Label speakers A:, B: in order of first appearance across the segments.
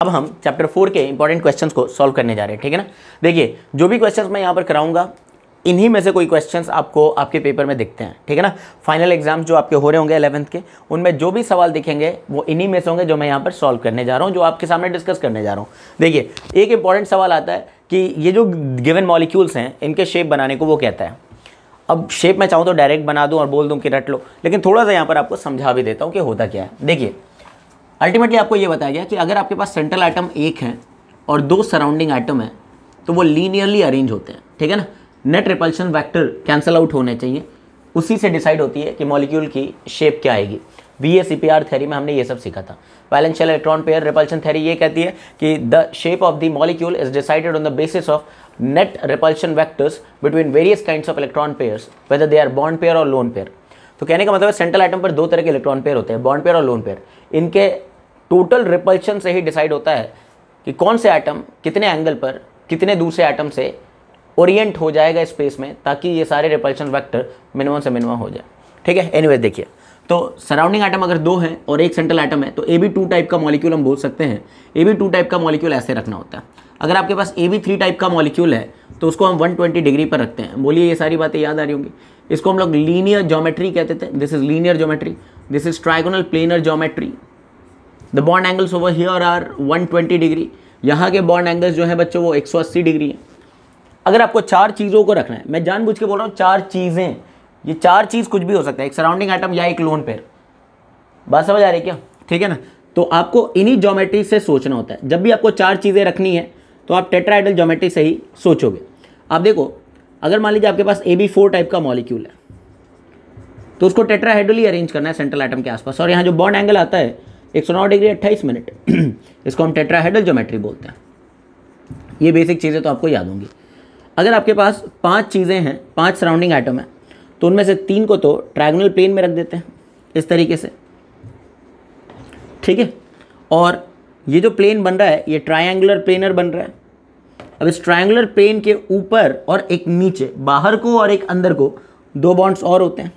A: अब हम चैप्टर 4 के इंपॉर्टेंट क्वेश्चंस को सॉल्व करने जा रहे हैं, ठीक है ना। देखिए जो भी क्वेश्चंस मैं यहाँ पर कराऊंगा इन्हीं में से कोई क्वेश्चंस आपको आपके पेपर में दिखते हैं, ठीक है ना। फाइनल एग्जाम्स जो आपके हो रहे होंगे 11th के, उनमें जो भी सवाल दिखेंगे वो इन्हीं में से होंगे जो मैं यहाँ पर सॉल्व करने जा रहा हूँ, जो आपके सामने डिस्कस करने जा रहा हूँ। देखिए एक इंपॉर्टेंट सवाल आता है कि ये जो गिवन मॉलिक्यूल्स हैं इनके शेप बनाने को वो कहता है। अब शेप मैं चाहूँ तो डायरेक्ट बना दूँ और बोल दूँ कि रट लो, लेकिन थोड़ा सा यहाँ पर आपको समझा भी देता हूँ कि होता क्या है। देखिए अल्टीमेटली आपको ये बताया गया कि अगर आपके पास सेंट्रल एटम एक है और दो सराउंडिंग एटम है तो वो लीनियरली अरेंज होते हैं, ठीक है ना। Net repulsion vector cancel out होने चाहिए, उसी से डिसाइड होती है कि मॉलिक्यूल की शेप क्या आएगी। VACPR थ्योरी में हमने ये सब सीखा था। Valence electron pair repulsion theory ये कहती है कि the shape of the molecule is decided on the basis of net repulsion vectors between various kinds of electron pairs whether they are bond pair और लोन पेयर। तो कहने का मतलब है सेंट्रल एटम पर दो तरह के इलेक्ट्रॉन पेयर होते हैं, बॉन्ड पेयर और लोन पेयर। इनके टोटल रिपल्शन से ही डिसाइड होता है कि कौन से एटम कितने एंगल पर कितने दूसरे एटम से ओरिएंट हो जाएगा स्पेस में, ताकि ये सारे रिपल्शन वेक्टर मिनिमम से मिनिमम हो जाए, ठीक है। एनीवेज देखिए, तो सराउंडिंग एटम अगर दो हैं और एक सेंट्रल एटम है तो AB2 टाइप का मॉलिक्यूल हम बोल सकते हैं। AB2 टाइप का मॉलिक्यूल ऐसे रखना होता है। अगर आपके पास AB3 टाइप का मॉलिक्यूल है तो उसको हम 120 डिग्री पर रखते हैं। बोलिए ये सारी बातें याद आ रही होंगी। इसको हम लोग लीनियर ज्योमेट्री कहते थे। This is linear geometry, this is trigonal planar geometry. The bond angles over here are 120 degree. यहाँ के बॉन्ड एंगल्स जो है बच्चों वो 180 डिग्री है। अगर आपको चार चीज़ों को रखना है, मैं जानबूझ के बोल रहा हूँ चार चीज़ें, ये चार चीज़ कुछ भी हो सकता है, एक सराउंडिंग एटम या एक लोन पेयर। बात समझ आ रही है क्या, ठीक है ना। तो आपको इन्हीं ज्योमेट्री से सोचना होता है। जब भी आपको चार चीज़ें रखनी है तो आप टेट्राहेड्रल ज्योमेट्री से ही सोचोगे। आप देखो अगर मान लीजिए आपके पास AB4 टाइप का मॉलिक्यूल है तो उसको टेट्राहेड्रली अरेंज करना है सेंट्रल एटम के आसपास, और यहाँ जो बॉन्ड एंगल आता है 109 डिग्री 28 मिनट इसको हम टेट्राहेड्रल ज्योमेट्री बोलते हैं। ये बेसिक चीज़ें तो आपको याद होंगी। अगर आपके पास पांच चीज़ें हैं, पांच सराउंडिंग एटम है, तो उनमें से तीन को तो ट्रायंगुलर प्लेन में रख देते हैं इस तरीके से, ठीक है। और ये जो प्लेन बन रहा है ये ट्रायंगुलर प्लेनर बन रहा है। अब इस ट्रायंगुलर प्लेन के ऊपर और एक नीचे, बाहर को और एक अंदर को, दो बॉन्ड्स और होते हैं।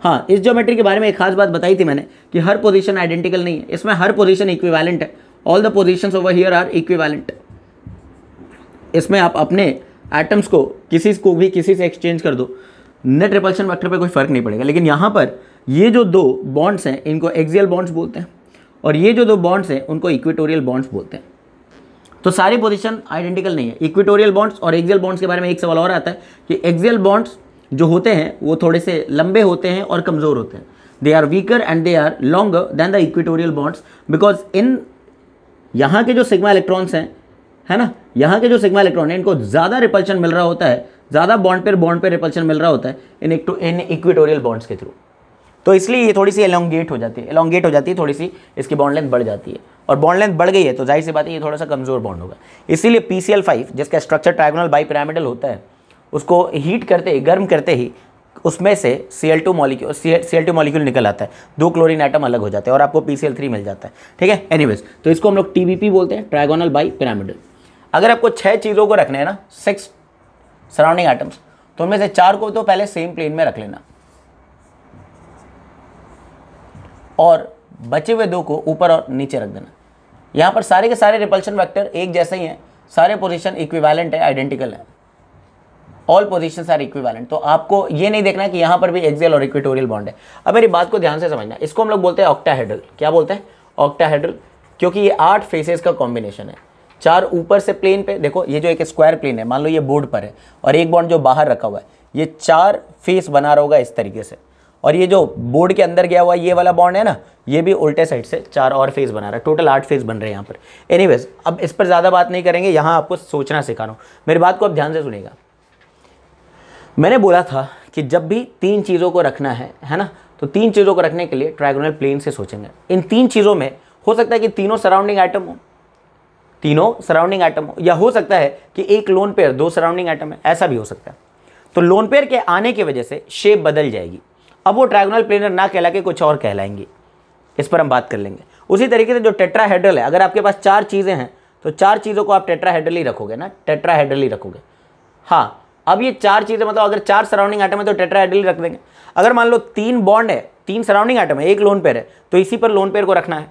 A: हाँ, इस ज्योमेट्री के बारे में एक खास बात बताई थी मैंने कि हर पोजीशन आइडेंटिकल नहीं है, इसमें हर पोजीशन इक्विवेलेंट है। All the positions over here are equivalent. इसमें आप अपने एटम्स को किसी से एक्सचेंज कर दो, नेट रिपल्शन वेक्टर पे कोई फर्क नहीं पड़ेगा। लेकिन यहाँ पर ये जो दो बॉन्ड्स हैं इनको एक्सियल बॉन्ड्स बोलते हैं, और ये जो दो बॉन्ड्स हैं उनको इक्वेटोरियल बॉन्ड्स बोलते हैं। तो सारी पोजीशन आइडेंटिकल नहीं है। इक्वेटोरियल बॉन्ड्स और एक्सियल बॉन्ड्स के बारे में एक सवाल और आता है कि एक्सियल बॉन्ड्स जो होते हैं वो थोड़े से लंबे होते हैं और कमज़ोर होते हैं। They are weaker and they are longer than the equatorial bonds, because in यहाँ के जो सिग्मा इलेक्ट्रॉन्स हैं, है ना, यहाँ के जो सिग्मा इलेक्ट्रॉन है इनको ज़्यादा रिपल्शन मिल रहा होता है, ज़्यादा बॉन्ड पे रिपल्शन मिल रहा होता है इन इक्वेटोरियल बॉन्ड्स के थ्रू। तो इसलिए ये थोड़ी सी एलोंगेट हो जाती है, थोड़ी सी इसकी बॉन्ड लेंथ बढ़ जाती है, और बॉन्ड लेंथ बढ़ गई है तो जाहिर सी बात है ये थोड़ा सा कमज़ोर बॉन्ड होगा। इसीलिए PCl5 जिसका स्ट्रक्चर ट्रायगोनल बाइपिरामिडल होता है, उसको हीट करते ही, गर्म करते ही उसमें से Cl2 मॉलिक्यूल निकल आता है, दो क्लोरीन एटम अलग हो जाते हैं और आपको PCl3 मिल जाता है, ठीक है। एनीवेज, तो इसको हम लोग TBP बोलते हैं, ट्रायगोनल बाइपिरामिडल। अगर आपको 6 चीज़ों को रखना है ना, 6 सराउंडिंग एटम्स, तो उनमें से 4 को तो पहले सेम प्लेन में रख लेना और बचे हुए 2 को ऊपर और नीचे रख देना। यहाँ पर सारे के सारे रिपल्शन वेक्टर एक जैसे ही हैं, सारे पोजीशन इक्विवेलेंट है, आइडेंटिकल है, ऑल पोजीशंस आर इक्विवेलेंट। तो आपको ये नहीं देखना है कि यहाँ पर भी एक्सियल और इक्वेटोरियल बॉन्ड है। अब मेरी बात को ध्यान से समझना, इसको हम लोग बोलते हैं ऑक्टाहेड्रल। क्या बोलते हैं? ऑक्टाहेड्रल, क्योंकि ये 8 फेसेस का कॉम्बिनेशन है। 4 ऊपर से प्लेन पे, देखो ये जो एक स्क्वायर प्लेन है, मान लो ये बोर्ड पर है और एक बॉन्ड जो बाहर रखा हुआ है, ये 4 फेस बना रहा होगा इस तरीके से, और ये जो बोर्ड के अंदर गया हुआ ये वाला बॉन्ड है ना, ये भी उल्टे साइड से 4 और फेस बना रहा है। टोटल 8 फेस बन रहे हैं यहाँ पर। एनीवेज, अब इस पर ज़्यादा बात नहीं करेंगे, यहाँ आपको सोचना सिखा रहा हूँ। मेरी बात को अब ध्यान से सुनिएगा। मैंने बोला था कि जब भी 3 चीज़ों को रखना है ना, तो 3 चीज़ों को रखने के लिए ट्रायगोनल प्लेन से सोचेंगे। इन 3 चीज़ों में हो सकता है कि तीनों सराउंडिंग एटम हो, या हो सकता है कि एक लोन पेयर 2 सराउंडिंग एटम है, ऐसा भी हो सकता है। तो लोन पेयर के आने की वजह से शेप बदल जाएगी। अब वो ट्रायगोनल प्लेनर ना कहला के कुछ और कहलाएंगी, इस पर हम बात कर लेंगे। उसी तरीके से जो टेट्राहेड्रल है, अगर आपके पास 4 चीज़ें हैं तो 4 चीज़ों को आप टेट्राहेड्रली रखोगे ना, टेट्राहेड्रली रखोगे। हाँ, अब ये 4 चीज़ें, मतलब अगर 4 सराउंडिंग एटम है तो टेट्राहेड्रली रख देंगे। अगर मान लो 3 बॉन्ड है, 3 सराउंडिंग एटम है, एक लोन पेयर है, तो इसी पर लोन पेयर को रखना है।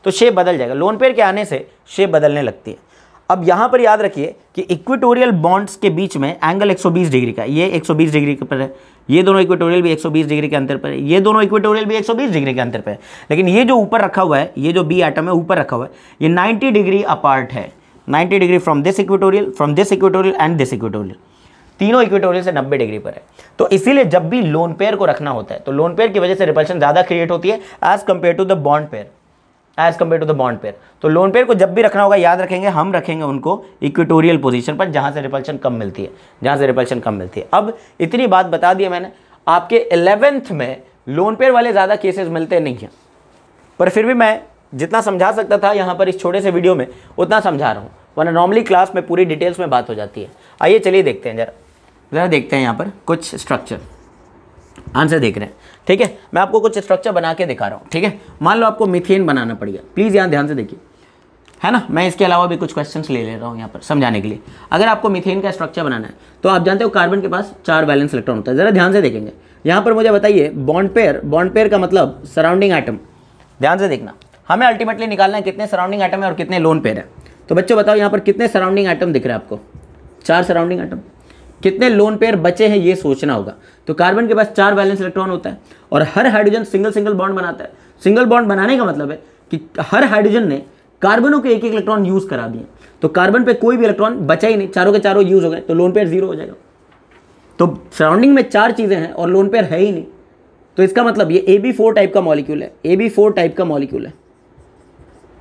A: तो शेप बदल जाएगा, लोन पेयर के आने से शेप बदलने लगती है। अब यहाँ पर याद रखिए कि इक्वेटोरियल बॉन्ड्स के बीच में एंगल 120 डिग्री का, ये 120 डिग्री के पर है, ये दोनों इक्वेटोरियल भी 120 डिग्री के अंतर पर है, ये दोनों इक्वेटोरियल भी 120 डिग्री के अंतर पर है। लेकिन ये जो ऊपर रखा हुआ है, ये जो बी एटम है ऊपर रखा हुआ है, ये 90 डिग्री अपार्ट है, 90 degree from this equatorial and this equatorial, तीनों इक्वेटोरियल से 90 डिग्री पर है। तो इसीलिए जब भी लोन पेयर को रखना होता है तो लोन पेयर की वजह से रिपल्शन ज़्यादा क्रिएट होती है as compare to the bond pair, तो लोन पेयर को जब भी रखना होगा याद रखेंगे, हम रखेंगे उनको इक्वेटोरियल पोजीशन पर जहां से रिपल्शन कम मिलती है, अब इतनी बात बता दी मैंने। आपके 11th में लोन पेयर वाले ज़्यादा केसेस मिलते नहीं हैं, पर फिर भी मैं जितना समझा सकता था यहाँ पर इस छोटे से वीडियो में उतना समझा रहा हूँ, वरना नॉर्मली क्लास में पूरी डिटेल्स में बात हो जाती है। आइए चलिए देखते हैं, ज़रा देखते हैं यहाँ पर कुछ स्ट्रक्चर, आंसर देख रहे हैं, ठीक है। मैं आपको कुछ स्ट्रक्चर बना के दिखा रहा हूँ, ठीक है। मान लो आपको मीथेन बनाना पड़ेगा, प्लीज़ यहाँ ध्यान से देखिए, है ना। मैं इसके अलावा भी कुछ क्वेश्चंस ले रहा हूँ यहाँ पर समझाने के लिए। अगर आपको मीथेन का स्ट्रक्चर बनाना है तो आप जानते हो कार्बन के पास 4 वैलेंस इलेक्ट्रॉन होता है। ज़रा ध्यान से देखेंगे यहाँ पर, मुझे बताइए बॉन्ड पेयर का मतलब सराउंडिंग एटम। ध्यान से देखना, हमें अल्टीमेटली निकालना है कितने सराउंडिंग एटम है और कितने लोन पेयर है। तो बच्चों बताओ यहाँ पर कितने सराउंडिंग एटम दिख रहे हैं आपको? 4 सराउंडिंग एटम। कितने लोन पेयर बचे हैं ये सोचना होगा। तो कार्बन के पास 4 वैलेंस इलेक्ट्रॉन होता है और हर हाइड्रोजन सिंगल बॉन्ड बनाता है। सिंगल बॉन्ड बनाने का मतलब है कि हर हाइड्रोजन ने कार्बनों के एक इलेक्ट्रॉन यूज करा दिए, तो कार्बन पे कोई भी इलेक्ट्रॉन बचा ही नहीं, चारों के चारों यूज हो गए, तो लोन पेयर 0 हो जाएगा। तो सराउंडिंग में 4 चीजें हैं और लोन पेयर है ही नहीं, तो इसका मतलब ये AB4 टाइप का मॉलिक्यूल है, AB4 टाइप का मॉलिक्यूल है,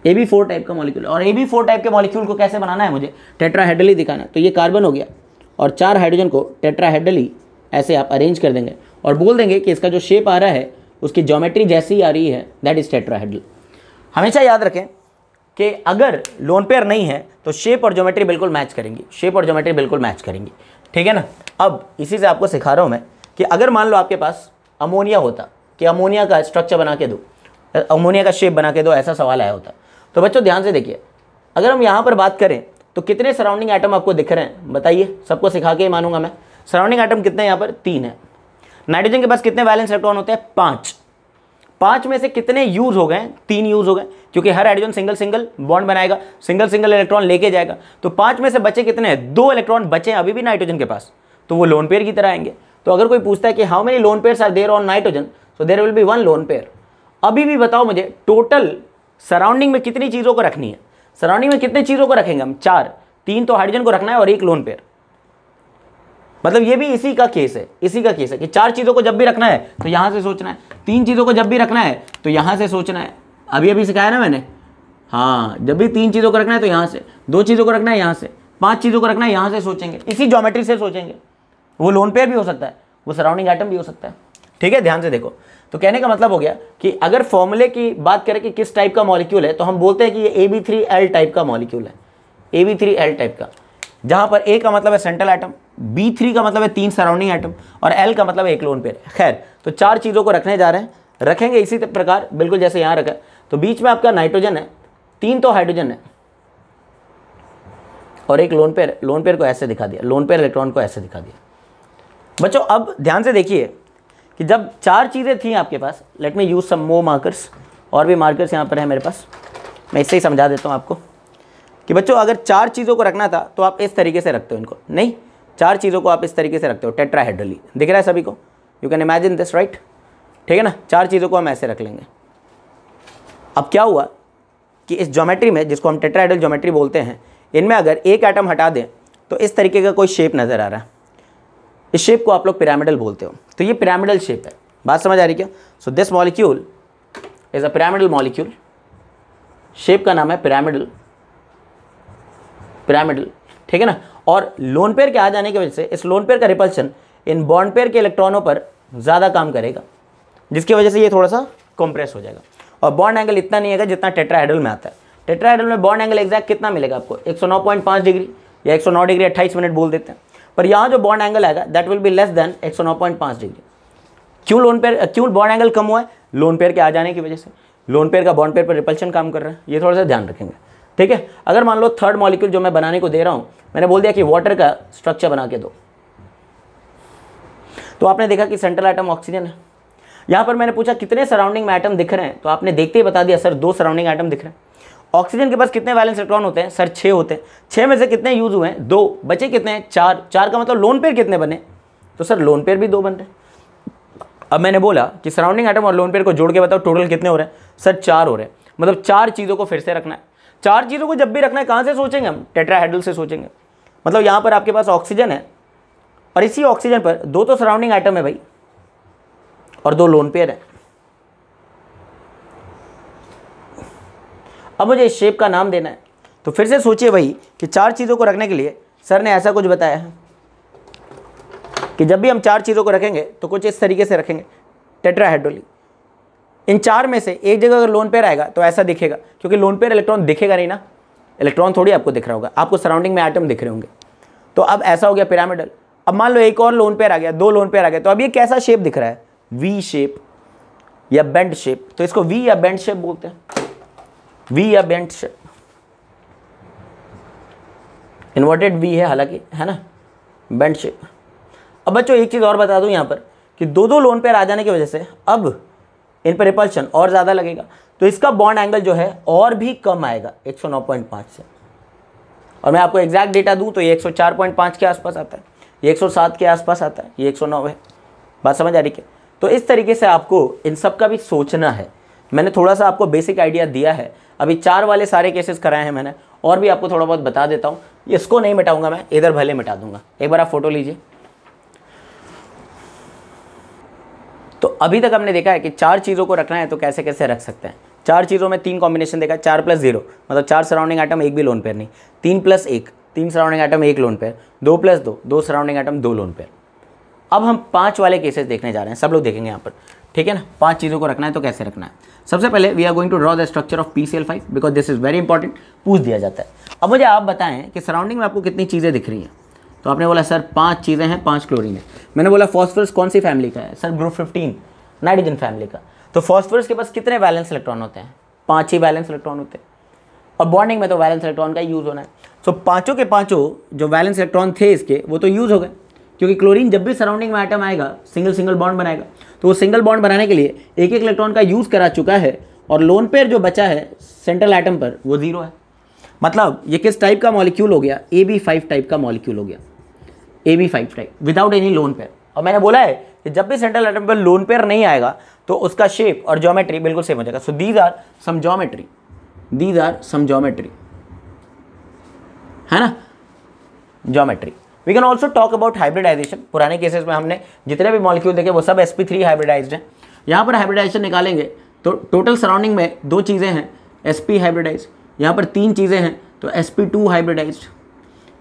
A: AB4 टाइप का मॉलिक्यूल है। और AB4 टाइप के मॉलिक्यूल को कैसे बनाना है मुझे? टेट्राहेड्रली दिखाना है। तो ये कार्बन हो गया और 4 हाइड्रोजन को टेट्राहेड्रली ऐसे आप अरेंज कर देंगे और बोल देंगे कि इसका जो शेप आ रहा है उसकी ज्योमेट्री जैसी आ रही है, दैट इज टेट्राहेड्रल। हमेशा याद रखें कि अगर लोन पेयर नहीं है तो शेप और ज्योमेट्री बिल्कुल मैच करेंगी, ठीक है ना। अब इसी से आपको सिखा रहा हूँ मैं कि अगर मान लो आपके पास अमोनिया होता कि अमोनिया का स्ट्रक्चर बना के दो, अमोनिया का शेप बना के दो, ऐसा सवाल आया होता। तो बच्चों ध्यान से देखिए, अगर हम यहाँ पर बात करें तो कितने सराउंडिंग एटम आपको दिख रहे हैं बताइए? सबको सिखा के ही मानूंगा मैं। सराउंडिंग एटम कितने यहाँ पर? 3 है। नाइट्रोजन के पास कितने वैलेंस इलेक्ट्रॉन होते हैं? 5। 5 में से कितने यूज हो गए? 3 यूज हो गए, क्योंकि हर हाइड्रोजन सिंगल बॉन्ड बनाएगा, सिंगल इलेक्ट्रॉन लेके जाएगा। तो 5 में से बचे कितने हैं? 2 इलेक्ट्रॉन बचे अभी भी नाइट्रोजन के पास, तो वो लोन पेयर की तरह आएंगे। तो अगर कोई पूछता है कि how many lone pairs are there on nitrogen, so there will be 1 lone pair. अभी भी बताओ मुझे टोटल सराउंडिंग में कितनी चीज़ों को रखनी है? सराउंडिंग में कितने चीज़ों को रखेंगे हम? 4। 3 तो हाइड्रोजन को रखना है और 1 लोन पेयर। मतलब ये भी इसी का केस है कि 4 चीज़ों को जब भी रखना है तो यहाँ से सोचना है, 3 चीज़ों को जब भी रखना है तो यहाँ से सोचना है। अभी सिखाया ना मैंने, हाँ, जब भी 3 चीज़ों को रखना है तो यहाँ से, 2 चीज़ों को रखना है यहाँ से, 5 चीज़ों को रखना है यहाँ से सोचेंगे, इसी ज्योमेट्री से सोचेंगे। वो लोन पेयर भी हो सकता है, वो सराउंडिंग एटम भी हो सकता है, ठीक है। ध्यान से देखो, तो कहने का मतलब हो गया कि अगर फॉर्मूले की बात करें कि किस टाइप का मॉलिक्यूल है, तो हम बोलते हैं कि ये AB3L टाइप का मॉलिक्यूल है, AB3L टाइप का, जहां पर A का मतलब है सेंट्रल एटम, B3 का मतलब है 3 सराउंडिंग एटम और L का मतलब है 1 लोन पेयर। खैर, तो 4 चीज़ों को रखने जा रहे हैं, रखेंगे इसी प्रकार बिल्कुल जैसे यहाँ रखा है। तो बीच में आपका नाइट्रोजन है, 3 तो हाइड्रोजन है और 1 लोन पेयर को ऐसे दिखा दिया, लोन पेयर इलेक्ट्रॉन को ऐसे दिखा दिया। बच्चों अब ध्यान से देखिए कि जब 4 चीज़ें थी आपके पास, लेट मी यूज सम मोर मार्कर्स, और भी मार्कर्स यहाँ पर है मेरे पास, मैं इससे ही समझा देता हूँ आपको कि बच्चों अगर 4 चीज़ों को रखना था तो आप इस तरीके से रखते हो इनको, नहीं, 4 चीज़ों को आप इस तरीके से रखते हो टेट्राहेड्रली। दिख रहा है सभी को? You can imagine this, right? ठीक है ना। 4 चीज़ों को हम ऐसे रख लेंगे। अब क्या हुआ कि इस ज्योमेट्री में, जिसको हम टेट्राहेड्रल ज्योमेट्री बोलते हैं, इनमें अगर एक एटम हटा दें तो इस तरीके का कोई शेप नज़र आ रहा है। इस शेप को आप लोग पिरामिडल बोलते हो, तो ये पिरामिडल शेप है। बात समझ आ रही क्या? So this molecule is a pyramidal molecule, shape का नाम है पिरामिडल, ठीक है ना। और लोन पेयर के आ जाने की वजह से इस लोन पेयर का रिपल्शन इन बॉन्ड पेयर के इलेक्ट्रॉनों पर ज़्यादा काम करेगा, जिसकी वजह से ये थोड़ा सा कंप्रेस हो जाएगा। और बॉन्ड एंगल इतना नहीं है जितना टेट्राहेड्रल में आता है। टेट्राहेड्रल में बॉन्ड एंगल एग्जैक्ट कितना मिलेगा आपको? 109.5 डिग्री या 109 डिग्री 28 मिनट बोल देते हैं, पर यहाँ जो बॉन्ड एंगल आएगा that will be less than 109.5 degree. क्यों बॉन्ड एंगल कम हुआ है? लोन पेयर के आ जाने की वजह से। लोन पेयर का बॉन्ड पेयर पर रिपल्शन काम कर रहा है, ये थोड़ा सा ध्यान रखेंगे, ठीक है। अगर मान लो थर्ड मॉलिक्यूल जो मैं बनाने को दे रहा हूँ, मैंने बोल दिया कि वाटर का स्ट्रक्चर बना के दो, तो आपने देखा कि सेंट्रल एटम ऑक्सीजन है। यहाँ पर मैंने पूछा कितने सराउंडिंग में एटम दिख रहे हैं, तो आपने देखते ही बता दिया सर 2 सराउंडिंग एटम दिख रहे हैं। ऑक्सीजन के पास कितने वैलेंस इलेक्ट्रॉन होते हैं, सर 6 होते हैं। 6 में से कितने यूज हुए हैं, 2, बचे कितने हैं, 4। 4 का मतलब लोन पेयर कितने बने, तो सर लोन पेयर भी 2 बन रहे हैं। अब मैंने बोला कि सराउंडिंग एटम और लोन पेयर को जोड़ के बताओ टोटल कितने हो रहे हैं, सर 4 हो रहे हैं। मतलब 4 चीज़ों को फिर से रखना है। 4 चीज़ों को जब भी रखना है कहाँ से सोचेंगे हम, टेट्राहेड्रल से सोचेंगे। मतलब यहाँ पर आपके पास ऑक्सीजन है और इसी ऑक्सीजन पर 2 तो सराउंडिंग एटम है भाई और 2 लोन पेयर है। अब मुझे इस शेप का नाम देना है, तो फिर से सोचिए भाई कि 4 चीज़ों को रखने के लिए सर ने ऐसा कुछ बताया है कि जब भी हम 4 चीज़ों को रखेंगे तो कुछ इस तरीके से रखेंगे टेट्राहेड्रली। इन 4 में से एक जगह अगर लोन पेयर आएगा तो ऐसा दिखेगा, क्योंकि लोन पेयर इलेक्ट्रॉन दिखेगा नहीं ना, इलेक्ट्रॉन थोड़ी आपको दिख रहा होगा, आपको सराउंडिंग में एटम दिख रहे होंगे। तो अब ऐसा हो गया पिरामिडल। अब मान लो एक और लोन पेयर आ गया, 2 लोन पेयर आ गए, तो अब ये कैसा शेप दिख रहा है, वी शेप या बेंड शेप। तो इसको वी या बेंड शेप बोलते हैं, वी या बेंड शेप। इन्वर्टेड वी है हालांकि, है ना, बेंड शेप। अब बच्चों एक चीज़ और बता दूं यहाँ पर कि 2 लोन पेयर आ जाने की वजह से अब इन पर रिपल्शन और ज़्यादा लगेगा, तो इसका बॉन्ड एंगल जो है और भी कम आएगा 109.5 से। और मैं आपको एग्जैक्ट डेटा दूं तो ये 104.5 के आसपास आता है, ये 107 के आसपास आता है, ये 109 है। बात समझ आ रही है? तो इस तरीके से आपको इन सब का भी सोचना है। मैंने थोड़ा सा आपको बेसिक आइडिया दिया है, अभी 4 वाले सारे केसेस कराए हैं मैंने, और भी आपको थोड़ा बहुत बता देता हूँ। इसको नहीं मिटाऊंगा मैं, इधर भले मिटा दूंगा। एक बार आप फोटो लीजिए। तो अभी तक हमने देखा है कि 4 चीज़ों को रखना है तो कैसे कैसे रख सकते हैं। 4 चीज़ों में 3 कॉम्बिनेशन देखा, 4 + 0 मतलब 4 सराउंडिंग एटम, 1 भी लोन पेयर नहीं। 3 + 1 3 surrounding atom, 1 lone pair. 2 + 2 2 surrounding atom, 2 lone pair. अब हम 5 वाले केसेस देखने जा रहे हैं, सब लोग देखेंगे यहाँ पर, ठीक है ना। 5 चीज़ों को रखना है तो कैसे रखना है। सबसे पहले we are going to draw the structure of PCl5 because this is very important, पूछ दिया जाता है। अब मुझे आप बताएं कि सराउंडिंग में आपको कितनी चीज़ें दिख रही हैं। तो आपने बोला सर 5 चीज़ें हैं, 5 क्लोरीन है। मैंने बोला फॉस्फोरस कौन सी फैमिली का है, सर ग्रुप 15 नाइट्रोजन फैमिली का। तो फॉस्फोरस के पास कितने वैलेंस इलेक्ट्रॉन होते हैं, 5 ही वैलेंस इलेक्ट्रॉन होते हैं, और बॉन्डिंग में तो वैलेंस इलेक्ट्रॉन का यूज़ होना है। सो पाँचों के पाँचों जो वैलेंस इलेक्ट्रॉन थे इसके वो तो यूज़ हो गए, क्योंकि क्लोरीन जब भी सराउंडिंग में एटम आएगा सिंगल बॉन्ड बनाएगा, तो वो सिंगल बॉन्ड बनाने के लिए एक इलेक्ट्रॉन का यूज़ करा चुका है, और लोन पेयर जो बचा है सेंट्रल एटम पर वो 0 है। मतलब ये किस टाइप का मॉलिक्यूल हो गया, AB5 टाइप का मॉलिक्यूल हो गया, AB5 type without any lone pair. और मैंने बोला है कि जब भी सेंट्रल एटम पर लोन पेयर नहीं आएगा तो उसका शेप और ज्योमेट्री बिल्कुल सेम हो जाएगा। So these are some geometry, है ना, geometry. We can also talk about hybridization. पुराने केसेस में हमने जितने भी मॉलिक्यूल देखे वो सब sp3 हाइब्रिडाइज्ड हैं। यहाँ पर हाइब्रिडाइजेशन निकालेंगे तो टोटल सराउंडिंग में 2 चीज़ें हैं sp हाइब्रिडाइज, यहाँ पर 3 चीज़ें हैं तो sp2 हाइब्रिडाइज्ड,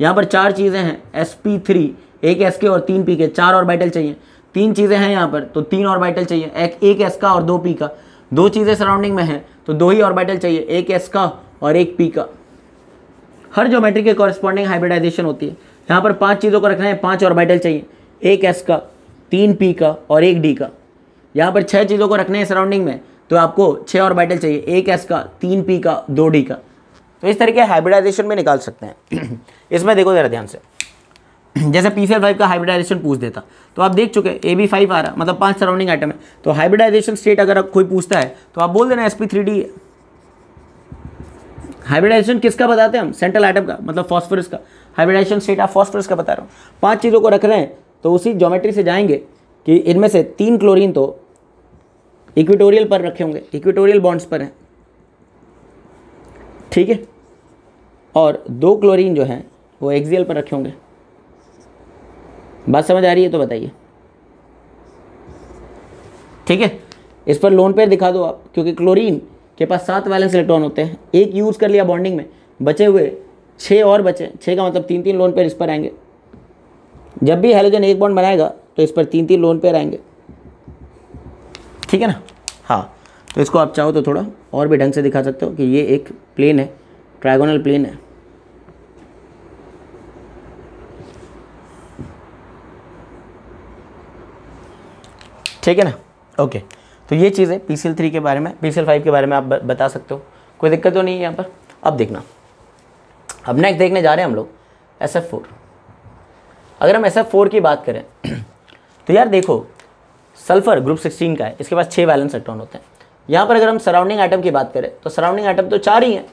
A: यहाँ पर 4 चीज़ें हैं sp3, 1 s के और 3 p के, 4 ऑर्बिटल चाहिए। 3 चीज़ें हैं यहाँ पर तो 3 ऑर्बिटल चाहिए, 1 s का और 2 p का। 2 चीज़ें सराउंडिंग में हैं तो 2 ही ऑर्बिटल चाहिए, 1 s का और 1 p का। हर ज्योमेट्री के कॉरस्पॉन्डिंग हाइब्रिडाइजेशन होती है। यहाँ पर 5 चीज़ों को रखना है, 5 ऑर्बिटल चाहिए, 1 s का, 3 p का और 1 d का। यहाँ पर 6 चीज़ों को रखने हैं सराउंडिंग में तो आपको 6 ऑर्बिटल चाहिए, 1 s का, 3 p का, 2 d का। तो इस तरीके हाइब्रिडाइजेशन में निकाल सकते हैं। इसमें देखो ज़रा ध्यान से, जैसे PCl5 का हाइब्रिडाइजेशन पूछ देता तो आप देख चुके AB5 आ रहा, मतलब 5 सराउंडिंग आइटम है। तो हाइब्रिडाइजेशन स्टेट अगर कोई पूछता है तो आप बोल देना sp3d है। हाइब्रिडाइजेशन किसका बताते हैं हम, सेंट्रल एटम का, मतलब फॉस्फोरस का। हाइब्रिडाइजेशन स्टेट आप फॉस्फोरस का बता रहा हूँ। 5 चीज़ों को रख रहे हैं तो उसी ज्योमेट्री से जाएंगे कि इनमें से 3 क्लोरीन तो इक्वेटोरियल पर रखे होंगे, इक्वेटोरियल बॉन्ड्स पर हैं, ठीक है, और 2 क्लोरीन जो हैं वो एक्सियल पर रखे होंगे। बात समझ आ रही है तो बताइए, ठीक है। इस पर लोन पेयर दिखा दो आप, क्योंकि क्लोरीन के पास 7 वैलेंस इलेक्ट्रॉन होते हैं, 1 यूज़ कर लिया बॉन्डिंग में, बचे हुए 6 और बचे, 6 का मतलब 3 लोन पेयर इस पर आएंगे। जब भी हैलोजन 1 बॉन्ड बनाएगा तो इस पर 3 लोन पेयर आएंगे, ठीक है ना। हाँ, तो इसको आप चाहो तो थोड़ा और भी ढंग से दिखा सकते हो कि ये एक प्लेन है, ट्रायगोनल प्लेन है। ठीक है ना, ओके। तो ये चीज़ है PCl3 के बारे में। PCl5 के बारे में आप बता सकते हो, कोई दिक्कत तो नहीं है यहाँ पर। अब देखना, अब नेक्स्ट देखने जा रहे हैं हम लोग SF4। अगर हम SF4 की बात करें तो यार देखो, सल्फर ग्रुप 16 का है, इसके पास 6 वैलेंस इलेक्ट्रॉन होते हैं। यहाँ पर अगर हम सराउंडिंग एटम की बात करें तो सराउंडिंग एटम तो 4 ही हैं,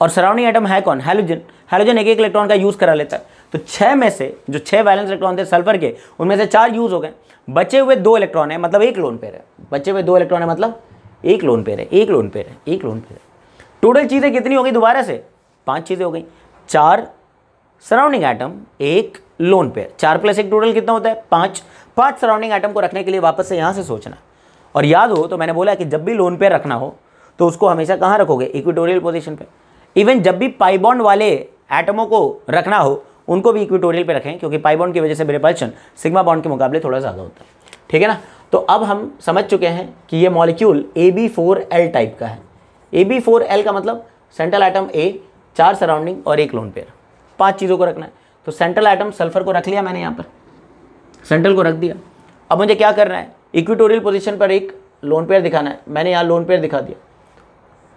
A: और सराउंडिंग एटम है कौन? हैलोजन। हैलोजन एक इलेक्ट्रॉन का यूज़ करा लेता है। तो 6 में से जो 6 वैलेंस इलेक्ट्रॉन थे सल्फर के, उनमें से 4 यूज़ हो गए, बचे हुए 2 इलेक्ट्रॉन है, मतलब एक लोन पेयर है। बचे हुए 2 इलेक्ट्रॉन है मतलब एक लोन पेयर है, एक लोन पेयर है, एक लोन पेयर है। टोटल चीज़ें कितनी हो गई? दोबारा से 5 चीज़ें हो गई। 4 सराउंडिंग एटम, एक लोन पेयर, 4 + 1 टोटल कितना होता है? 5। 5 सराउंडिंग एटम को रखने के लिए वापस से यहाँ से सोचना। और याद हो तो मैंने बोला कि जब भी लोन पेयर रखना हो तो उसको हमेशा कहाँ रखोगे? इक्वेटोरियल पोजीशन पे। इवन जब भी पाई बॉन्ड वाले एटमों को रखना हो उनको भी इक्वेटोरियल पे रखें, क्योंकि पाई बॉन्ड की वजह से रिपल्शन सिग्मा बॉन्ड के मुकाबले थोड़ा ज़्यादा होता है, ठीक है ना। तो अब हम समझ चुके हैं कि ये मॉलिक्यूल AB4L टाइप का है। AB4L का मतलब सेंट्रल एटम A, 4 सराउंडिंग और एक लोन पेयर, 5 चीज़ों को रखना है। तो सेंट्रल एटम सल्फर को रख लिया मैंने, यहाँ पर सेंट्रल को रख दिया। अब मुझे क्या करना है? इक्वेटोरियल पोजीशन पर एक लोन पेयर दिखाना है। मैंने यहाँ लोन पेयर दिखा दिया,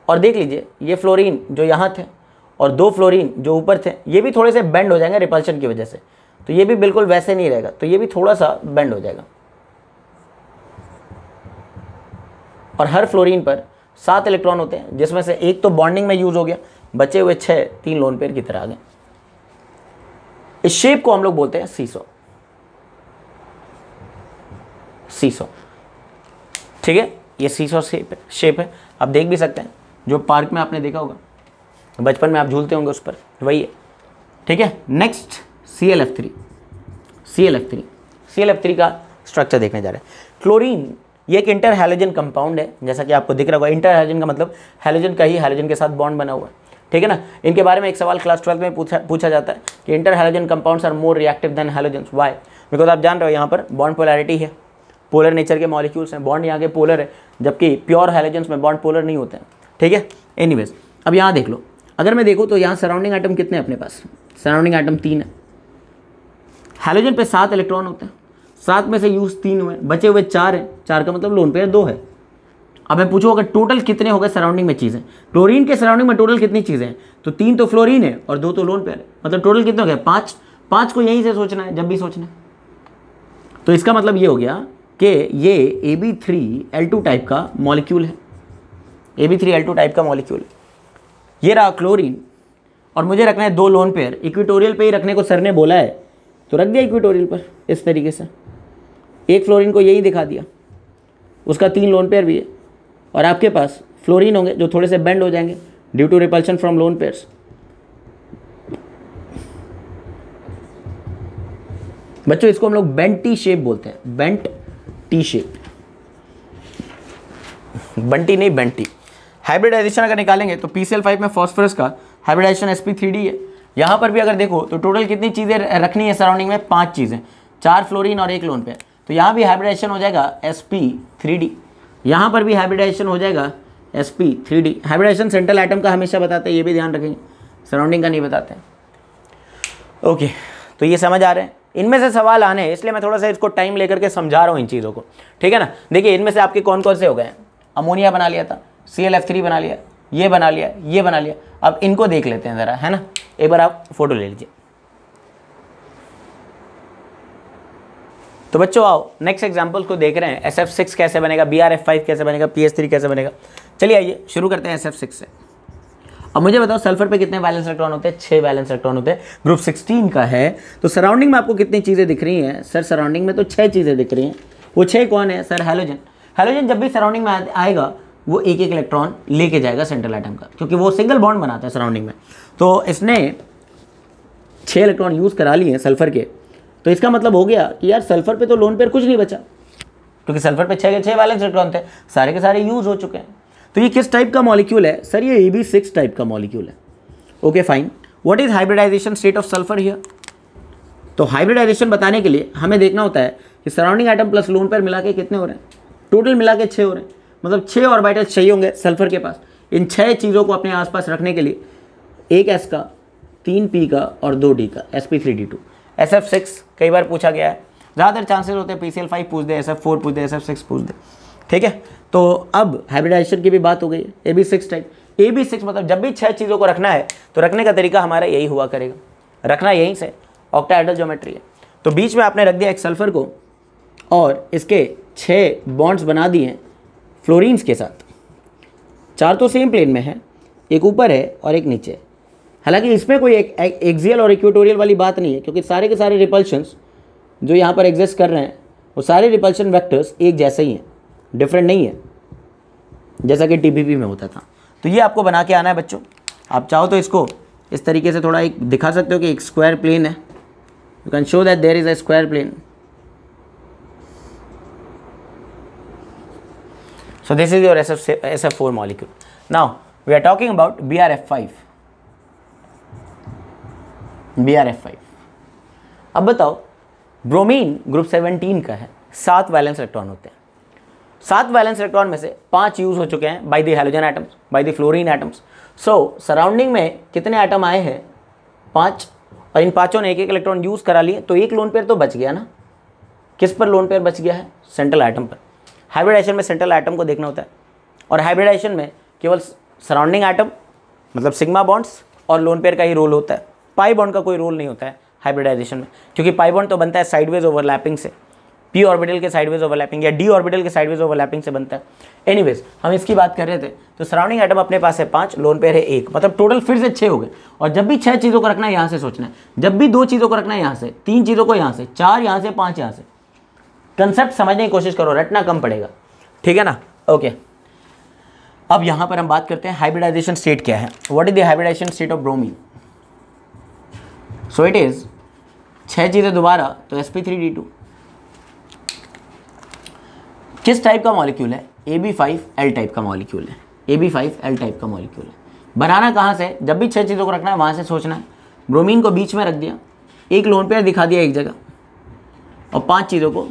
A: और देख लीजिए ये फ्लोरीन जो यहाँ थे और 2 फ्लोरीन जो ऊपर थे, ये भी थोड़े से बेंड हो जाएंगे रिपल्शन की वजह से। तो ये भी बिल्कुल वैसे नहीं रहेगा, तो ये भी थोड़ा सा बेंड हो जाएगा। और हर फ्लोरीन पर 7 इलेक्ट्रॉन होते हैं, जिसमें से एक तो बॉन्डिंग में यूज हो गया, बचे हुए 6 3 लोन पेयर की तरह आ गए। इस शेप को हम लोग बोलते हैं सीसो। सीसो, ठीक है, ये सीसो शेप है। आप देख भी सकते हैं, जो पार्क में आपने देखा होगा, बचपन में आप झूलते होंगे उस पर, वही है, ठीक है। Next ClF3। ClF3 का स्ट्रक्चर देखने जा रहे हैं। क्लोरीन ये एक इंटर हैलोजन कंपाउंड है, जैसा कि आपको दिख रहा होगा। इंटर हैलोजन का मतलब हैलोजन का ही हैलोजन के साथ बॉन्ड बना हुआ है, ठीक है ना। इनके बारे में एक सवाल क्लास 12 में पूछा जाता है कि inter halogen compounds are more reactive than halogens, why? Because आप जान रहे हो यहाँ पर बॉन्ड पोलैरिटी है, पोलर नेचर के मॉलिक्यूल्स हैं, बॉन्ड यहाँ के पोलर है, जबकि प्योर हैलोजन्स में बॉन्ड पोलर नहीं होते हैं, ठीक है। एनीवेज, अब यहाँ देख लो, अगर मैं देखूँ तो यहाँ सराउंडिंग एटम कितने अपने पास? सराउंडिंग एटम 3 है। हैलोजन पे 7 इलेक्ट्रॉन होते हैं, 7 में से यूज 3 हुए, बचे हुए 4 हैं। 4 का मतलब लोन पेयर 2 है। अब मैं पूछूँ अगर टोटल कितने हो गए सराउंडिंग में चीज़ें? क्लोरीन के सराउंडिंग में टोटल कितनी चीज़ें हैं? तो 3 तो फ्लोरीन है और 2 तो लोन पेयर है, मतलब टोटल कितने हो गए? 5। 5 को यहीं से सोचना है जब भी सोचना है। तो इसका मतलब ये हो गया कि ये AB3L2 टाइप का मॉलिक्यूल है। AB3L2 टाइप का मॉलिक्यूल, ये रहा क्लोरीन, और मुझे रखना है 2 लोन पेयर। इक्वेटोरियल पे ही रखने को सर ने बोला है, तो रख दिया इक्वेटोरियल पर इस तरीके से। एक फ्लोरीन को यही दिखा दिया, उसका 3 लोन पेयर भी है, और आपके पास फ्लोरीन होंगे जो थोड़े से बेंड हो जाएंगे due to repulsion from lone pairs. बच्चों इसको हम लोग बेंट टी शेप बोलते हैं, बेंट टी शेप, बंटी नहीं बेंट टी। हाइब्रिडाइजेशन अगर निकालेंगे तो PCl5 में फॉस्फोरस का हाइब्रिडाइजेशन sp3d है। यहाँ पर भी अगर देखो तो टोटल कितनी चीज़ें रखनी है सराउंडिंग में? 5 चीज़ें, 4 फ्लोरीन और एक लोन पेयर। तो यहाँ भी हाइब्रिडाइजेशन हो जाएगा sp3d, यहाँ पर भी हाइब्रिडाइजेशन हो जाएगा sp3d। हाइब्रिडाइजेशन सेंट्रल एटम का हमेशा बताते हैं, ये भी ध्यान रखेंगे, सराउंडिंग का नहीं बताते हैं। ओके, तो ये समझ आ रहे हैं। इनमें से सवाल आने हैं, इसलिए मैं थोड़ा सा इसको टाइम लेकर के समझा रहा हूँ इन चीज़ों को, ठीक है ना। देखिए इनमें से आपके कौन कौन से हो गए? अमोनिया बना लिया था, ClF3 बना लिया, ये बना लिया, ये बना लिया। अब इनको देख लेते हैं ज़रा, है ना। एक बार आप फोटो ले लीजिए। तो बच्चों आओ नेक्स्ट एग्जाम्पल को देख रहे हैं। SF6 कैसे बनेगा, BrF5 कैसे बनेगा, PH3 कैसे बनेगा। चलिए आइए शुरू करते हैं SF6 से। अब मुझे बताओ सल्फर पे कितने वैलेंस इलेक्ट्रॉन होते हैं? 6 वैलेंस इलेक्ट्रॉन होते हैं, ग्रुप 16 का है। तो सराउंडिंग में आपको कितनी चीज़ें दिख रही हैं? सर सराउंडिंग में तो 6 चीज़ें दिख रही हैं। वो 6 कौन है? Sir halogen. हैलोजन जब भी सराउंडिंग में आएगा वो एक इलेक्ट्रॉन लेके जाएगा सेंट्रल एटम का, क्योंकि वो सिंगल बॉन्ड बनाता है सराउंडिंग में। तो इसने 6 इलेक्ट्रॉन यूज़ करा लिए हैं सल्फर के। तो इसका मतलब हो गया कि यार सल्फर पे तो लोन पेयर कुछ नहीं बचा, क्योंकि सल्फर पे 6 के 6 वैलेंस इलेक्ट्रॉन थे, सारे के सारे यूज़ हो चुके हैं। तो ये किस टाइप का मॉलिक्यूल है? सर ये AB6 टाइप का मॉलिक्यूल है। Okay fine, what is hybridization state of sulphur here? तो हाइब्रिडाइजेशन बताने के लिए हमें देखना होता है कि surrounding atom plus lone pair मिला के कितने हो रहे हैं। टोटल मिला के 6 हो रहे हैं, मतलब 6 ऑर्बिटल चाहिए होंगे सल्फर के पास। इन 6 चीज़ों को अपने आसपास रखने के लिए, एक S का, 3 P का और 2 D का, sp3d2। SF6 कई बार पूछा गया है, ज़्यादातर चांसेस होते हैं PCl5 पूछ दे, SF4 पूछ दे, SF6 पूछ दे, ठीक है। तो अब हाइब्रिडाइजेशन की भी बात हो गई है। AB6 टाइप, AB6 मतलब जब भी 6 चीज़ों को रखना है तो रखने का तरीका हमारा यही हुआ करेगा, रखना यहीं से, ऑक्टाहेड्रल ज्योमेट्री है। तो बीच में आपने रख दिया एक सल्फर को और इसके 6 बॉन्ड्स बना दिए फ्लोरीन्स के साथ। 4 तो सेम प्लेन में है, एक ऊपर है और एक नीचे। हालांकि इसमें कोई एक एक्सियल और इक्वेटोरियल वाली बात नहीं है, क्योंकि सारे के सारे रिपल्शंस जो यहाँ पर एग्जिस्ट कर रहे हैं वो सारे रिपल्शन वेक्टर्स एक जैसे ही हैं, डिफरेंट नहीं है, जैसा कि टीपीपी में होता था। तो ये आपको बना के आना है बच्चों। आप चाहो तो इसको इस तरीके से थोड़ा एक दिखा सकते हो कि एक स्क्वायर प्लेन है। You can show that there is a square plane. So this is your SF4 molecule. Now we are talking about BRF5. BRF5. अब बताओ, ब्रोमीन ग्रुप 17 का है, 7 वैलेंस इलेक्ट्रॉन होते हैं। 7 वैलेंस इलेक्ट्रॉन में से 5 यूज हो चुके हैं by the halogen atoms, by the fluorine atoms. So surrounding में कितने एटम आए हैं? 5, और इन 5 ने एक एक इलेक्ट्रॉन यूज करा लिए, तो एक लोन पेयर तो बच गया ना। किस पर लोन पेयर बच गया है? सेंट्रल एटम पर। हाइब्रिडाइजेशन में सेंट्रल एटम को देखना होता है, और हाइब्रिडाइजेशन में केवल सराउंडिंग एटम मतलब सिग्मा बॉन्ड्स और लोन पेयर का ही रोल होता है। पाई बॉन्ड का कोई रोल नहीं होता है हाइब्रिडाइजेशन में, क्योंकि पाई बॉन्ड तो बनता है साइडवेज ओवरलैपिंग से, पी ऑर्बिटल के साइडवेज ओवरलैपिंग या डी ऑर्बिटल के साइडवेज ओवरलैपिंग से बनता है। एनीवेज हम इसकी बात कर रहे थे। तो सराउंडिंग एटम अपने पास है 5, लोन पेयर है 1, मतलब टोटल फिर से 6 हो गए। और जब भी 6 चीज़ों को रखना है यहाँ से सोचना है, जब भी 2 चीज़ों को रखना है यहाँ से, 3 चीज़ों को यहाँ से, 4 यहाँ से, 5 यहाँ से। कंसेप्ट समझने की कोशिश करो, रटना कम पड़ेगा, ठीक है ना। ओके, अब यहाँ पर हम बात करते हैं हाइब्रिडाइजेशन स्टेट क्या है। What is the hybridization state of bromine? So it is 6 चीज़ें दोबारा, तो sp3d2 किस टाइप का मॉलिक्यूल है? AB5L टाइप का मॉलिक्यूल है। AB5L टाइप का मॉलिक्यूल है। बनाना कहाँ से? जब भी 6 चीज़ों को रखना है वहाँ से सोचना है। ब्रोमीन को बीच में रख दिया, एक लोन पेयर दिखा दिया एक जगह, और 5 चीज़ों को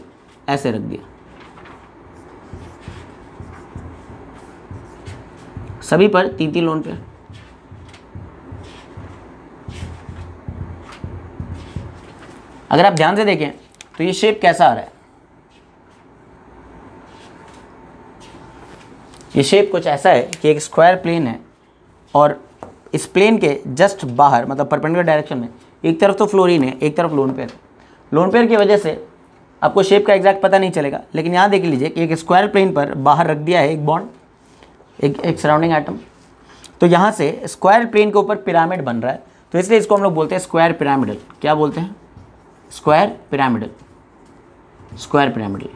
A: ऐसे रख दिया, सभी पर 3-3 लोन पेयर। अगर आप ध्यान से देखें तो ये शेप कैसा आ रहा है? ये शेप कुछ ऐसा है कि एक स्क्वायर प्लेन है, और इस प्लेन के जस्ट बाहर मतलब परपेंडिकुलर डायरेक्शन में एक तरफ तो फ्लोरीन है, एक तरफ लोन पेयर। लोन पेयर की वजह से आपको शेप का एग्जैक्ट पता नहीं चलेगा, लेकिन यहाँ देख लीजिए कि एक स्क्वायर प्लेन पर बाहर रख दिया है एक बॉन्ड, एक सराउंडिंग एटम। तो यहाँ से स्क्वायर प्लेन के ऊपर पिरामिड बन रहा है, तो इसलिए इसको हम लोग बोलते हैं स्क्वायर पिरामिडल। क्या बोलते हैं? Square pyramidal. Square pyramidal.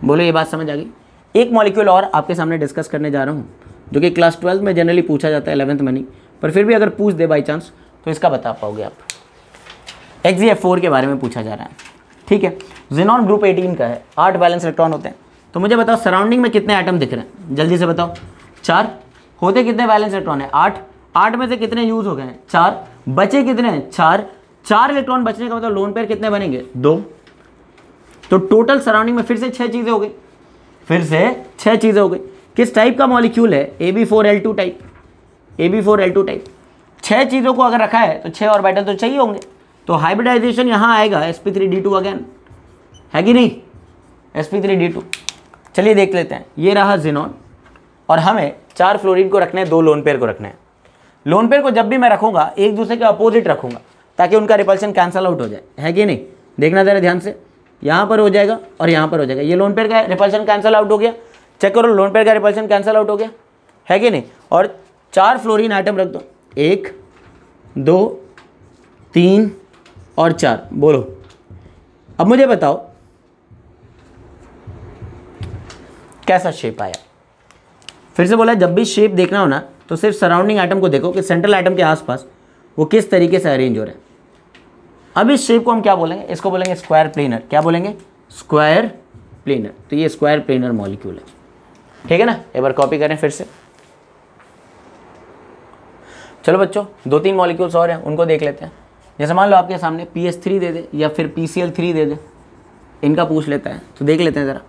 A: बोलो, ये बात समझ आ गई? एक मॉलिक्यूल और आपके सामने डिस्कस करने जा रहा हूँ, जो कि क्लास 12 में जनरली पूछा जाता है, 11th में नहीं, पर फिर भी अगर पूछ दे बाई चांस तो इसका बता पाओगे आप। XeF4 के बारे में पूछा जा रहा है, ठीक है। ज़ेनॉन ग्रुप 18 का है, 8 वैलेंस इलेक्ट्रॉन होते हैं। तो मुझे बताओ सराउंडिंग में कितने एटम दिख रहे हैं? जल्दी से बताओ। 4 होते कितने वैलेंस इलेक्ट्रॉन है? 8। 8 में से कितने यूज हो गए हैं? 4। बचे कितने हैं? 4। 4 इलेक्ट्रॉन बचने का मतलब लोन पेयर कितने बनेंगे? 2। तो टोटल सराउंडिंग में फिर से 6 चीज़ें हो गई, फिर से 6 चीज़ें हो गई। किस टाइप का मॉलिक्यूल है? AB4L2 type. AB4L2 type. 6 चीज़ों को अगर रखा है तो 6 ऑर्बिटल तो चाहिए होंगे, तो हाइब्रिडाइजेशन यहाँ आएगा sp3d2 अगेन, है कि नहीं? sp3d2। चलिए देख लेते हैं। ये रहा ज़ेनॉन, और हमें 4 फ्लोरीन को रखने हैं, 2 लोन पेयर को रखने हैं। लोन पेयर को जब भी मैं रखूँगा एक दूसरे के अपोजिट रखूँगा, ताकि उनका रिपल्शन कैंसल आउट हो जाए, है कि नहीं? देखना ज़रा ध्यान से, यहाँ पर हो जाएगा और यहाँ पर हो जाएगा। ये लोन पेयर का रिपल्शन कैंसल आउट हो गया, चेक करो, लोन पेयर का रिपल्शन कैंसल आउट हो गया, है कि नहीं? और 4 फ्लोरीन आइटम रख दो, 1 2 3 और 4। बोलो, अब मुझे बताओ कैसा शेप आया? फिर से बोला, जब भी शेप देखना हो ना तो सिर्फ सराउंडिंग एटम को देखो कि सेंट्रल एटम के आसपास वो किस तरीके से अरेंज हो रहे हैं। अब इस शेप को हम क्या बोलेंगे? इसको बोलेंगे स्क्वायर प्लेनर। क्या बोलेंगे? Square planar. तो ये स्क्वायर प्लेनर मॉलिक्यूल है, ठीक है ना। एक बार कॉपी करें फिर से। चलो बच्चों, 2-3 मॉलिक्यूल्स और हैं, उनको देख लेते हैं। जैसे मान लो आपके सामने PS3 दे दे या फिर PCl3 दे दे, इनका पूछ लेता है, तो देख लेते हैं ज़रा।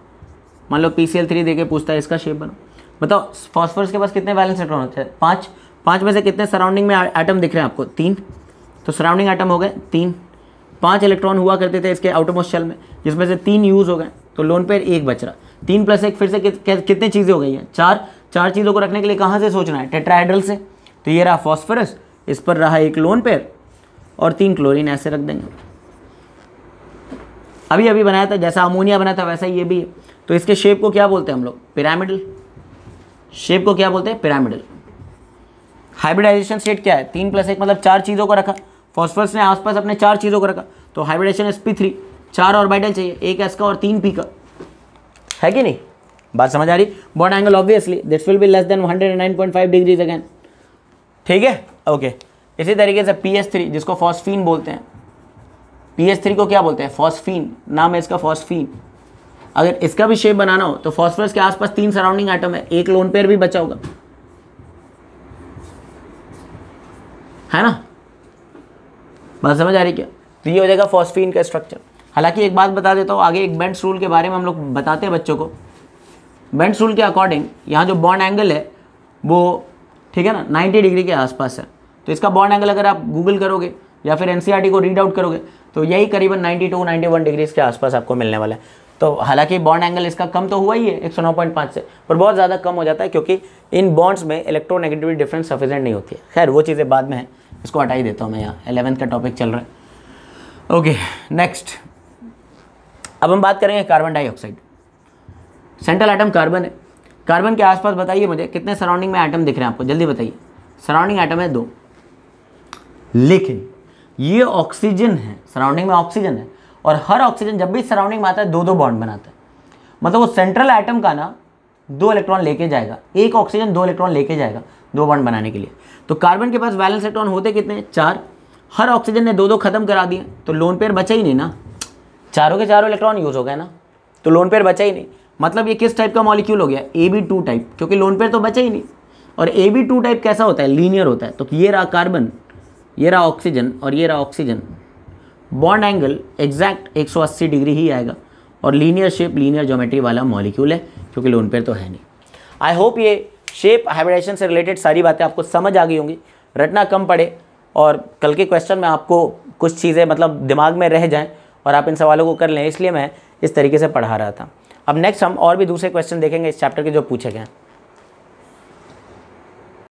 A: मान लो PCl3 दे के पूछता है इसका शेप बनो। बताओ फॉस्फोरस के पास कितने वैलेंस इलेक्ट्रॉन होते हैं? 5। 5 में से कितने सराउंडिंग में एटम दिख रहे हैं आपको? 3। तो सराउंडिंग एटम हो गए 3। 5 इलेक्ट्रॉन हुआ करते थे इसके आउटरमोस्ट शेल में, जिसमें से 3 यूज़ हो गए, तो लोन पेयर 1 बच रहा। 3 + 1 फिर से कितनी चीज़ें हो गई हैं? 4। 4 चीज़ों को रखने के लिए कहाँ से सोचना है? टेट्राहेड्रल से। तो ये रहा फॉस्फोरस, इस पर रहा 1 लोन पेयर और 3 क्लोरीन, ऐसे रख देंगे। अभी अभी बनाया था, जैसा अमोनिया बना था वैसा ही ये भी है। तो इसके शेप को क्या बोलते हैं हम लोग? पिरामिडल। शेप को क्या बोलते हैं? पिरामिडल। हाइब्रिडाइजेशन स्टेट क्या है? 3+1 मतलब 4 चीज़ों को रखा। फॉस्फोरस ने आसपास अपने 4 चीज़ों को रखा, तो हाइब्रिडाइजेशन sp3, 4 ऑर्बिटल चाहिए, 1 s का और 3 p का, है कि नहीं? बात समझ आ रही? Bond angle obviously this will be less than 109.5 degrees again, ठीक है, ओके। इसी तरीके से PS3 जिसको फॉस्फीन बोलते हैं, PS3 को क्या बोलते हैं? फॉस्फीन, नाम है इसका फॉस्फीन। अगर इसका भी शेप बनाना हो तो फॉस्फोरस के आसपास 3 सराउंडिंग एटम है, एक लोन पेयर भी बचा होगा, है ना? बात समझ आ रही क्या? तो ये हो जाएगा फॉस्फीन का स्ट्रक्चर। हालांकि एक बात बता देता हूँ, आगे एक बेंड्स रूल के बारे में हम लोग बताते हैं बच्चों को। बेंड्स रूल के अकॉर्डिंग यहाँ जो बॉन्ड एंगल है वो, ठीक है ना, 90 डिग्री के आसपास है। तो इसका बॉन्ड एंगल अगर आप गूगल करोगे या फिर NCERT को रीड आउट करोगे तो यही करीबन 92-91 डिग्रीज के आसपास आपको मिलने वाला है। तो हालांकि बॉन्ड एंगल इसका कम तो हुआ ही है 109.5 से, पर बहुत ज़्यादा कम हो जाता है क्योंकि इन बॉन्ड्स में इलेक्ट्रोनेगेटिविटी डिफरेंस सफिशिएंट नहीं होती है। खैर वो चीज़ें बाद में है, इसको हटा ही देता हूँ मैं, यहाँ 11th का टॉपिक चल रहा है। ओके नेक्स्ट, अब हम बात करेंगे carbon dioxide. Central atom carbon है। कार्बन के आसपास बताइए मुझे कितने सराउंडिंग में एटम दिख रहे हैं आपको, जल्दी बताइए। सराउंडिंग एटम है 2, लेकिन ये ऑक्सीजन है, सराउंडिंग में ऑक्सीजन है, और हर ऑक्सीजन जब भी सराउंडिंग में आता है 2-2 बॉन्ड बनाता है। मतलब वो सेंट्रल एटम का ना 2 इलेक्ट्रॉन लेके जाएगा, एक ऑक्सीजन 2 इलेक्ट्रॉन लेके जाएगा 2 बॉन्ड बनाने के लिए। तो कार्बन के पास वैलेंस इलेक्ट्रॉन होते कितने? 4। हर ऑक्सीजन ने 2-2 खत्म करा दिए, तो लोन पेयर बचा ही नहीं ना, चारों के चारों इलेक्ट्रॉन यूज हो गए ना, तो लोन पेयर बचा ही नहीं। मतलब ये किस टाइप का मॉलिक्यूल हो गया? AB2 टाइप, क्योंकि लोन पेयर तो बचा ही नहीं। और AB2 टाइप कैसा होता है? लीनियर होता है। तो ये रहा कार्बन, ये रहा ऑक्सीजन और ये रहा oxygen, bond angle exact 180 degree ही आएगा, और लीनियर शेप, लीनियर ज्योमेट्री वाला मॉलिक्यूल है, क्योंकि लोन पेयर तो है नहीं। आई होप ये शेप हाइब्रिडाइजेशन से रिलेटेड सारी बातें आपको समझ आ गई होंगी, रटना कम पड़े, और कल के क्वेश्चन में आपको कुछ चीज़ें मतलब दिमाग में रह जाएं और आप इन सवालों को कर लें, इसलिए मैं इस तरीके से पढ़ा रहा था। अब नेक्स्ट हम और भी दूसरे क्वेश्चन देखेंगे इस चैप्टर के जो पूछे गए हैं।